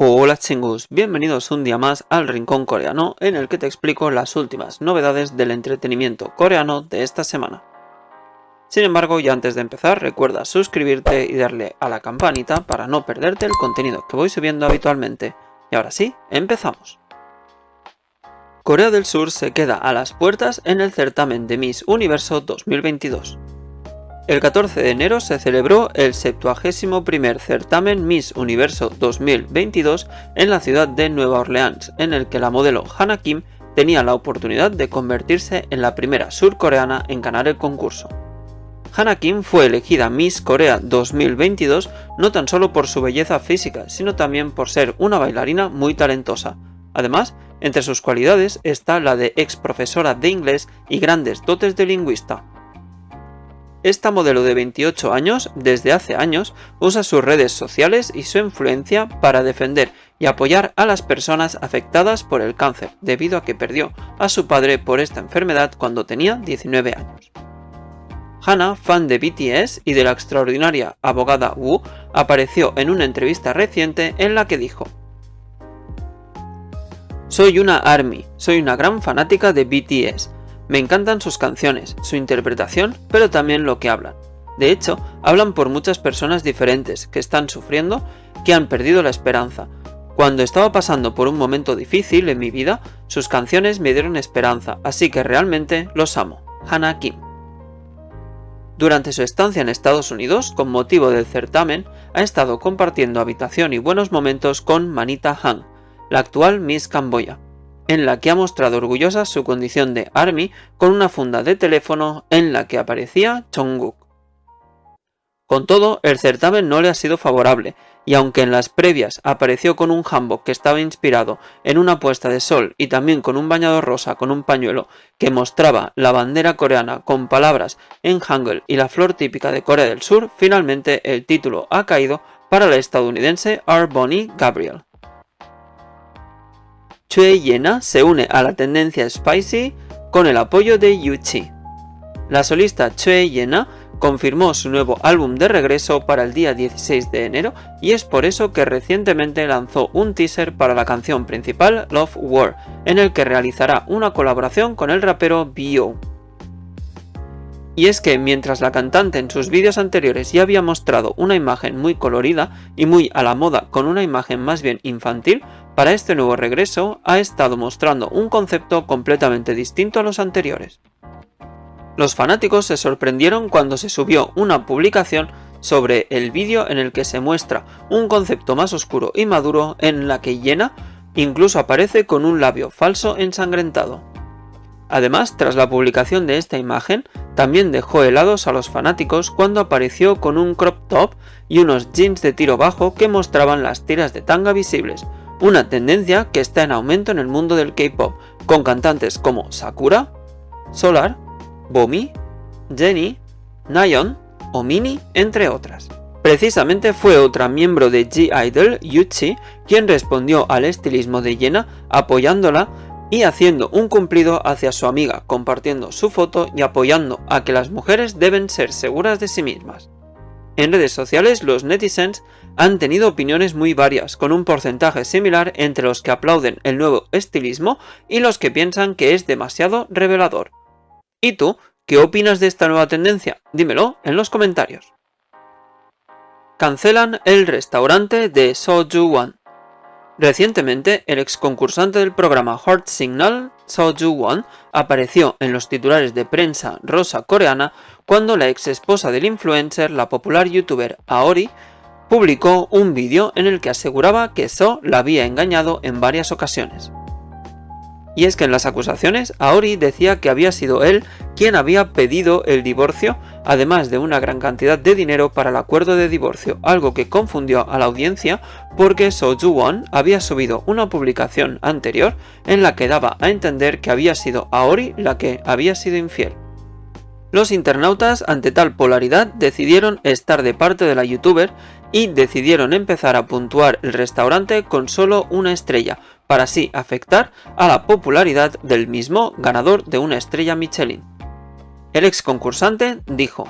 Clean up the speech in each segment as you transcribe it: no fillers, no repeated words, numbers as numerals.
Hola chingus, bienvenidos un día más al Rincón Coreano en el que te explico las últimas novedades del entretenimiento coreano de esta semana. Sin embargo, ya antes de empezar, recuerda suscribirte y darle a la campanita para no perderte el contenido que voy subiendo habitualmente. Y ahora sí, empezamos. Corea del Sur se queda a las puertas en el certamen de Miss Universo 2022. El 14 de enero se celebró el 71º certamen Miss Universo 2022 en la ciudad de Nueva Orleans, en el que la modelo Hana Kim tenía la oportunidad de convertirse en la primera surcoreana en ganar el concurso. Hana Kim fue elegida Miss Corea 2022 no tan solo por su belleza física, sino también por ser una bailarina muy talentosa. Además, entre sus cualidades está la de ex profesora de inglés y grandes dotes de lingüista. Esta modelo de 28 años, desde hace años, usa sus redes sociales y su influencia para defender y apoyar a las personas afectadas por el cáncer, debido a que perdió a su padre por esta enfermedad cuando tenía 19 años. Hana, fan de BTS y de la extraordinaria abogada Woo, apareció en una entrevista reciente en la que dijo: "Soy una ARMY, soy una gran fanática de BTS. Me encantan sus canciones, su interpretación, pero también lo que hablan. De hecho, hablan por muchas personas diferentes que están sufriendo, que han perdido la esperanza. Cuando estaba pasando por un momento difícil en mi vida, sus canciones me dieron esperanza, así que realmente los amo". Hana Kim. Durante su estancia en Estados Unidos, con motivo del certamen, ha estado compartiendo habitación y buenos momentos con Manita Han, la actual Miss Camboya, en la que ha mostrado orgullosa su condición de ARMY con una funda de teléfono en la que aparecía Jungkook. Con todo, el certamen no le ha sido favorable, y aunque en las previas apareció con un hanbok que estaba inspirado en una puesta de sol y también con un bañador rosa con un pañuelo que mostraba la bandera coreana con palabras en hangul y la flor típica de Corea del Sur, finalmente el título ha caído para la estadounidense R. Bonnie Gabriel. Choi Yena se une a la tendencia Spicy con el apoyo de Yuchi. La solista Choi Yena confirmó su nuevo álbum de regreso para el día 16 de enero y es por eso que recientemente lanzó un teaser para la canción principal Love War, en el que realizará una colaboración con el rapero B.O. Y es que mientras la cantante en sus vídeos anteriores ya había mostrado una imagen muy colorida y muy a la moda con una imagen más bien infantil, para este nuevo regreso ha estado mostrando un concepto completamente distinto a los anteriores. Los fanáticos se sorprendieron cuando se subió una publicación sobre el vídeo en el que se muestra un concepto más oscuro y maduro, en la que Yena incluso aparece con un labio falso ensangrentado. Además, tras la publicación de esta imagen, también dejó helados a los fanáticos cuando apareció con un crop top y unos jeans de tiro bajo que mostraban las tiras de tanga visibles, una tendencia que está en aumento en el mundo del K-pop, con cantantes como Sakura, Solar, Bomi, Jennie, Nayeon o Mini, entre otras. Precisamente fue otra miembro de G-Idol, Yuchi, quien respondió al estilismo de Yena apoyándola y haciendo un cumplido hacia su amiga, compartiendo su foto y apoyando a que las mujeres deben ser seguras de sí mismas. En redes sociales, los netizens han tenido opiniones muy varias, con un porcentaje similar entre los que aplauden el nuevo estilismo y los que piensan que es demasiado revelador. ¿Y tú, qué opinas de esta nueva tendencia? Dímelo en los comentarios. Cancelan el restaurante de Soju-won. Recientemente, el ex concursante del programa Heart Signal, Soju-won, apareció en los titulares de prensa rosa coreana cuando la ex esposa del influencer, la popular youtuber Aori, publicó un vídeo en el que aseguraba que So la había engañado en varias ocasiones. Y es que en las acusaciones, Aori decía que había sido él quien había pedido el divorcio, además de una gran cantidad de dinero para el acuerdo de divorcio, algo que confundió a la audiencia porque Soju-won había subido una publicación anterior en la que daba a entender que había sido Aori la que había sido infiel. Los internautas, ante tal polaridad, decidieron estar de parte de la youtuber y decidieron empezar a puntuar el restaurante con solo una estrella, para así afectar a la popularidad del mismo ganador de una estrella Michelin. El ex concursante dijo: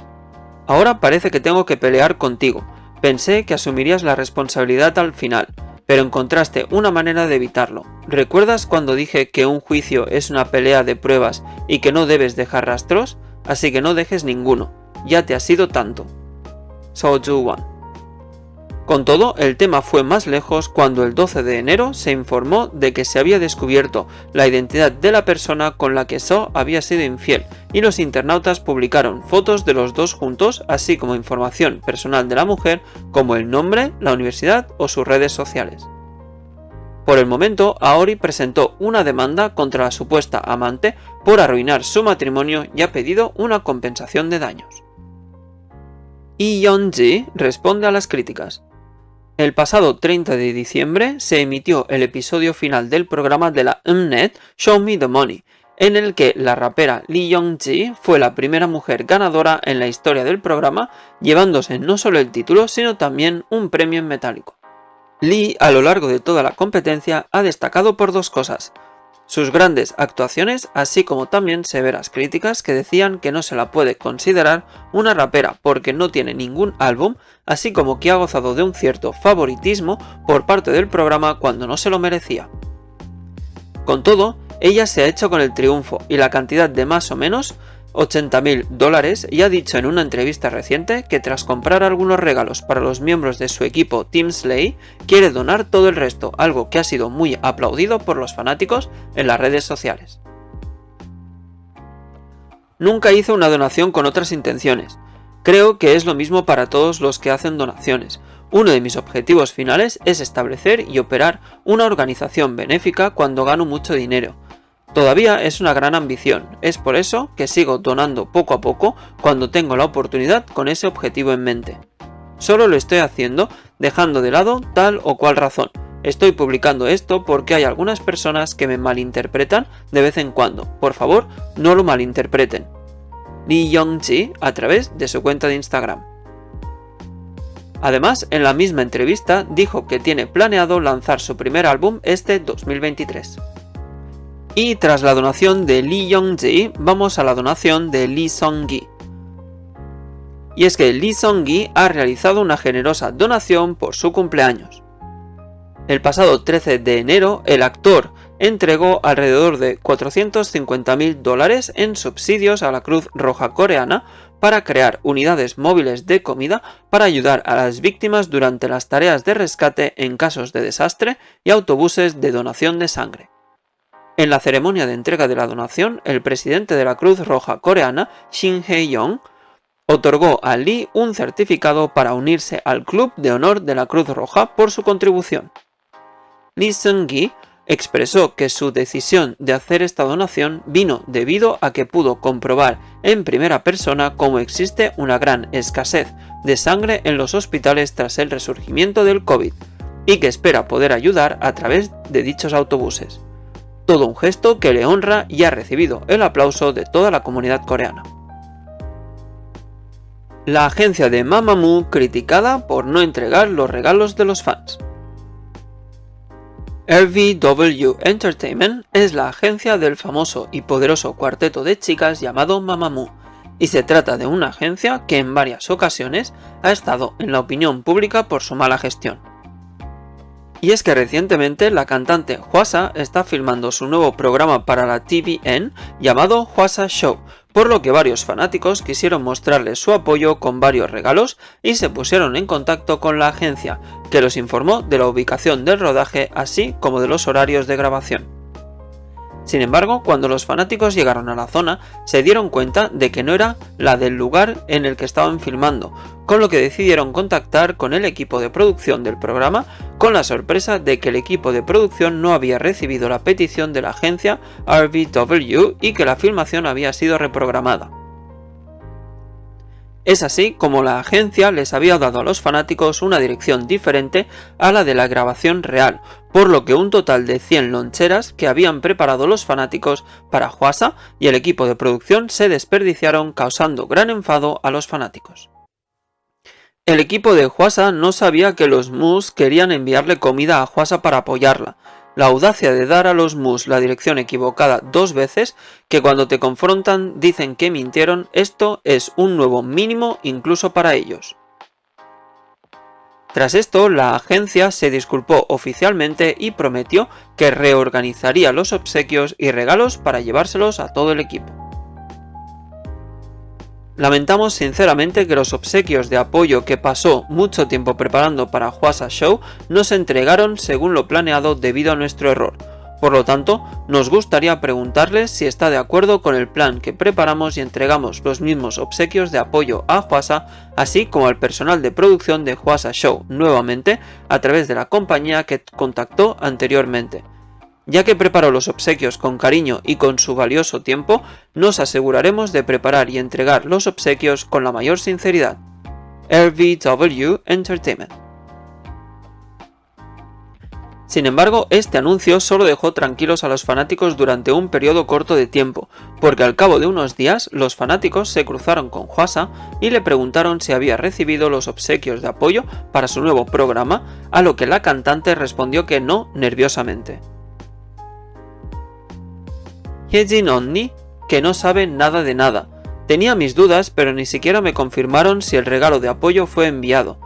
"Ahora parece que tengo que pelear contigo. Pensé que asumirías la responsabilidad al final. pero encontraste una manera de evitarlo. ¿Recuerdas cuando dije que un juicio es una pelea de pruebas y que no debes dejar rastros? Así que no dejes ninguno, ya te ha sido tanto. Soju-wan. Con todo, el tema fue más lejos cuando el 12 de enero se informó de que se había descubierto la identidad de la persona con la que So había sido infiel, y los internautas publicaron fotos de los dos juntos, así como información personal de la mujer, como el nombre, la universidad o sus redes sociales. Por el momento, Aori presentó una demanda contra la supuesta amante por arruinar su matrimonio y ha pedido una compensación de daños. Lee Young-ji responde a las críticas. El pasado 30 de diciembre se emitió el episodio final del programa de la Mnet Show Me the Money, en el que la rapera Lee Young-ji fue la primera mujer ganadora en la historia del programa, llevándose no solo el título, sino también un premio en metálico. Lee, a lo largo de toda la competencia, ha destacado por dos cosas: sus grandes actuaciones, así como también severas críticas que decían que no se la puede considerar una rapera porque no tiene ningún álbum, así como que ha gozado de un cierto favoritismo por parte del programa cuando no se lo merecía. Con todo, ella se ha hecho con el triunfo y la cantidad de más o menos $80.000 y ha dicho en una entrevista reciente que tras comprar algunos regalos para los miembros de su equipo Team Slay, quiere donar todo el resto, algo que ha sido muy aplaudido por los fanáticos en las redes sociales. Nunca hice una donación con otras intenciones. Creo que es lo mismo para todos los que hacen donaciones. Uno de mis objetivos finales es establecer y operar una organización benéfica cuando gano mucho dinero. Todavía es una gran ambición, es por eso que sigo donando poco a poco cuando tengo la oportunidad con ese objetivo en mente. Solo lo estoy haciendo dejando de lado tal o cual razón. Estoy publicando esto porque hay algunas personas que me malinterpretan de vez en cuando. Por favor, no lo malinterpreten. Lee Young-ji a través de su cuenta de Instagram. Además, en la misma entrevista dijo que tiene planeado lanzar su primer álbum este 2023. Y tras la donación de Lee Young-ji, vamos a la donación de Lee Sung-gi. Y es que Lee Sung-gi ha realizado una generosa donación por su cumpleaños. El pasado 13 de enero, el actor entregó alrededor de $450.000 en subsidios a la Cruz Roja Coreana para crear unidades móviles de comida para ayudar a las víctimas durante las tareas de rescate en casos de desastre y autobuses de donación de sangre. En la ceremonia de entrega de la donación, el presidente de la Cruz Roja Coreana, Shin Hae-yong, otorgó a Lee un certificado para unirse al Club de Honor de la Cruz Roja por su contribución. Lee Seung-gi expresó que su decisión de hacer esta donación vino debido a que pudo comprobar en primera persona cómo existe una gran escasez de sangre en los hospitales tras el resurgimiento del COVID y que espera poder ayudar a través de dichos autobuses. Todo un gesto que le honra y ha recibido el aplauso de toda la comunidad coreana. La agencia de Mamamoo criticada por no entregar los regalos de los fans. RVW Entertainment es la agencia del famoso y poderoso cuarteto de chicas llamado Mamamoo, y se trata de una agencia que en varias ocasiones ha estado en la opinión pública por su mala gestión. Y es que recientemente la cantante Hwasa está filmando su nuevo programa para la TVN llamado Hwasa Show, por lo que varios fanáticos quisieron mostrarle su apoyo con varios regalos y se pusieron en contacto con la agencia, que los informó de la ubicación del rodaje así como de los horarios de grabación. Sin embargo, cuando los fanáticos llegaron a la zona, se dieron cuenta de que no era la del lugar en el que estaban filmando, con lo que decidieron contactar con el equipo de producción del programa, con la sorpresa de que el equipo de producción no había recibido la petición de la agencia RVW y que la filmación había sido reprogramada. Es así como la agencia les había dado a los fanáticos una dirección diferente a la de la grabación real, por lo que un total de 100 loncheras que habían preparado los fanáticos para Hwasa y el equipo de producción se desperdiciaron, causando gran enfado a los fanáticos. El equipo de Hwasa no sabía que los Mus querían enviarle comida a Hwasa para apoyarla. La audacia de dar a los Mus la dirección equivocada 2 veces, que cuando te confrontan dicen que mintieron, esto es un nuevo mínimo incluso para ellos. Tras esto, la agencia se disculpó oficialmente y prometió que reorganizaría los obsequios y regalos para llevárselos a todo el equipo. Lamentamos sinceramente que los obsequios de apoyo que pasó mucho tiempo preparando para Hwasa Show no se entregaron según lo planeado debido a nuestro error. Por lo tanto, nos gustaría preguntarle si está de acuerdo con el plan que preparamos y entregamos los mismos obsequios de apoyo a Hwasa, así como al personal de producción de Hwasa Show nuevamente a través de la compañía que contactó anteriormente. Ya que preparó los obsequios con cariño y con su valioso tiempo, nos aseguraremos de preparar y entregar los obsequios con la mayor sinceridad. RVW Entertainment. Sin embargo, este anuncio solo dejó tranquilos a los fanáticos durante un periodo corto de tiempo, porque al cabo de unos días los fanáticos se cruzaron con Hwasa y le preguntaron si había recibido los obsequios de apoyo para su nuevo programa, a lo que la cantante respondió que no nerviosamente. Hyejin Onni, que no sabe nada de nada. Tenía mis dudas, pero ni siquiera me confirmaron si el regalo de apoyo fue enviado.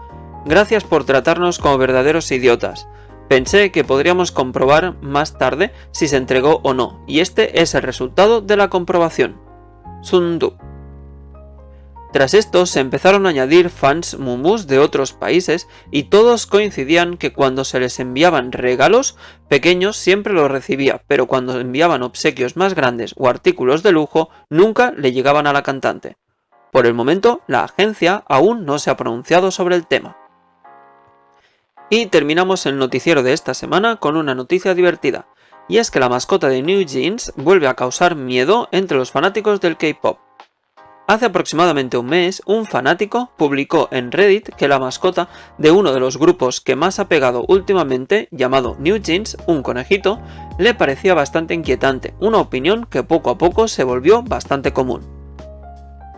Gracias por tratarnos como verdaderos idiotas. Pensé que podríamos comprobar más tarde si se entregó o no, y este es el resultado de la comprobación. Sundu. Tras esto se empezaron a añadir fans mumus de otros países y todos coincidían que cuando se les enviaban regalos pequeños siempre los recibía, pero cuando enviaban obsequios más grandes o artículos de lujo nunca le llegaban a la cantante. Por el momento, la agencia aún no se ha pronunciado sobre el tema. Y terminamos el noticiero de esta semana con una noticia divertida, y es que la mascota de New Jeans vuelve a causar miedo entre los fanáticos del K-pop. Hace aproximadamente un mes, un fanático publicó en Reddit que la mascota de uno de los grupos que más ha pegado últimamente, llamado New Jeans, un conejito, le parecía bastante inquietante, una opinión que poco a poco se volvió bastante común.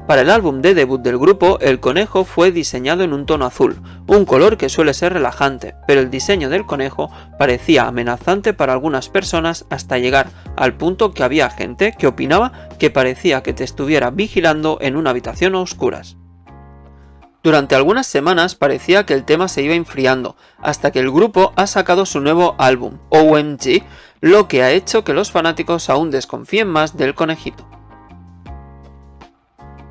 Para el álbum de debut del grupo, el conejo fue diseñado en un tono azul, un color que suele ser relajante, pero el diseño del conejo parecía amenazante para algunas personas hasta llegar al punto que había gente que opinaba que parecía que te estuviera vigilando en una habitación a oscuras. Durante algunas semanas parecía que el tema se iba enfriando, hasta que el grupo ha sacado su nuevo álbum, OMG, lo que ha hecho que los fanáticos aún desconfíen más del conejito.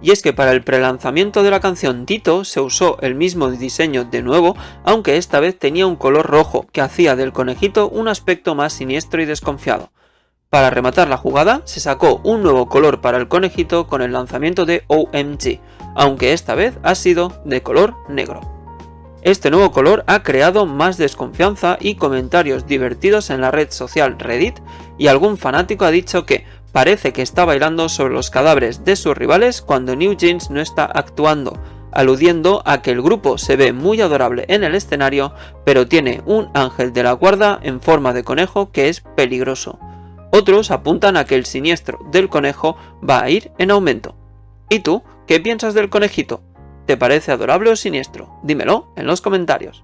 Y es que para el prelanzamiento de la canción Tito se usó el mismo diseño de nuevo, aunque esta vez tenía un color rojo que hacía del conejito un aspecto más siniestro y desconfiado. Para rematar la jugada se sacó un nuevo color para el conejito con el lanzamiento de OMG, aunque esta vez ha sido de color negro. Este nuevo color ha creado más desconfianza y comentarios divertidos en la red social Reddit, y algún fanático ha dicho que parece que está bailando sobre los cadáveres de sus rivales cuando New Jeans no está actuando, aludiendo a que el grupo se ve muy adorable en el escenario, pero tiene un ángel de la guarda en forma de conejo que es peligroso. Otros apuntan a que el siniestro del conejo va a ir en aumento. ¿Y tú, qué piensas del conejito? ¿Te parece adorable o siniestro? Dímelo en los comentarios.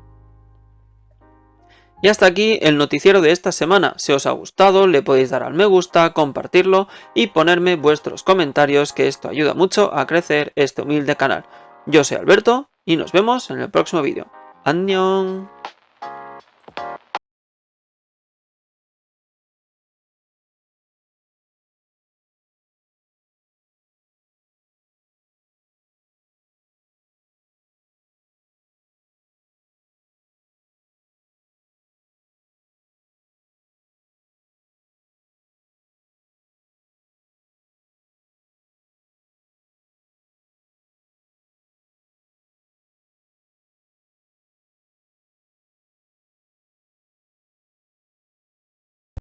Y hasta aquí el noticiero de esta semana. Si os ha gustado, le podéis dar al me gusta, compartirlo y ponerme vuestros comentarios, que esto ayuda mucho a crecer este humilde canal. Yo soy Alberto y nos vemos en el próximo vídeo. ¡Annyeong!